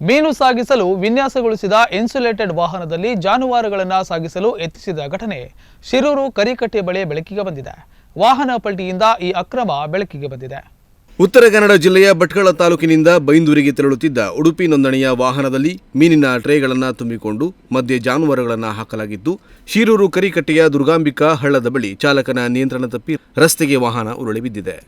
ಮೀನು ಸಾಗಿಸಲು ವಿನ್ಯಾಸಗೊಳಿಸಿದ ಇನ್ಸುಲೇಟೆಡ್ ವಾಹನದಲ್ಲಿ ಜಾನುವಾರುಗಳನ್ನು ಸಾಗಿಸಲು ಯತ್ನಿಸಿದ ಘಟನೆ ಶಿರೂರು ಕರಿಕಟ್ಟೆ ಬಳಿ ಬೆಳಕಿಗೆ ಬಂದಿದೆ. ವಾಹನ ಪಲ್ಟಿಯಿಂದ ಈ ಅಕ್ರಮ ಬೆಳಕಿಗೆ ಬಂದಿದೆ. ಉತ್ತರ ಕನ್ನಡ ಜಿಲ್ಲೆಯ ಭಟ್ಕಳ ತಾಲೂಕಿನಿಂದ ಬೈಂದೂರಿಗೆ ತೆರಳುತ್ತಿದ್ದ ಉಡುಪಿ ನೋಂದಣಿಯ ವಾಹನದಲ್ಲಿ ಮೀನಿನ ಟ್ರೇಗಳನ್ನು ತುಂಬಿಕೊಂಡು ಮಧ್ಯೆ ಜಾನುವಾರುಗಳನ್ನು ಹಾಕಲಾಗಿದ್ದು, ಶಿರೂರು ಕರಿಕಟ್ಟೆಯ ದುರ್ಗಾಂಬಿಕಾ ಹಳ್ಳದ ಬಳಿ ಚಾಲಕನ ನಿಯಂತ್ರಣ ತಪ್ಪಿ ರಸ್ತೆಗೆ ವಾಹನ ಉರುಳಿ ಬಿದ್ದಿದೆ.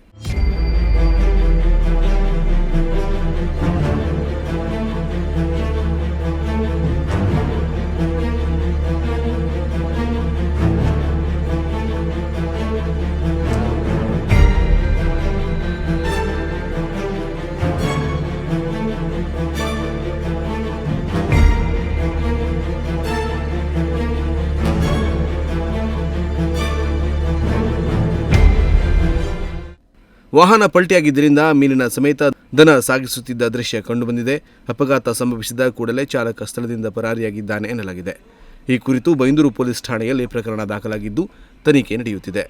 ವಾಹನ ಪಲ್ಟಿಯಾಗಿದ್ದರಿಂದ ಮೀನಿನ ಸಮೇತ ದನ ಸಾಗಿಸುತ್ತಿದ್ದ ದೃಶ್ಯ ಕಂಡುಬಂದಿದೆ. ಅಪಘಾತ ಸಂಭವಿಸಿದ ಕೂಡಲೇ ಚಾಲಕ ಸ್ಥಳದಿಂದ ಪರಾರಿಯಾಗಿದ್ದಾನೆ ಎನ್ನಲಾಗಿದೆ. ಈ ಕುರಿತು ಬೈಂದೂರು ಪೊಲೀಸ್ ಠಾಣೆಯಲ್ಲಿ ಪ್ರಕರಣ ದಾಖಲಾಗಿದ್ದು ತನಿಖೆ ನಡೆಯುತ್ತಿದೆ.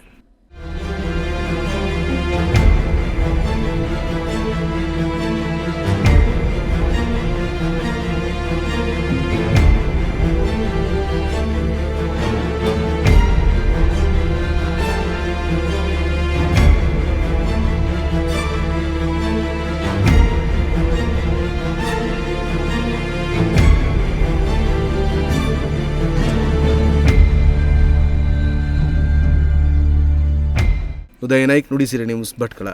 ಉದಯ ನಾಯ್ಕ್, ನುಡಿಸಿರಿ ನ್ಯೂಸ್, ಭಟ್ಕಳ.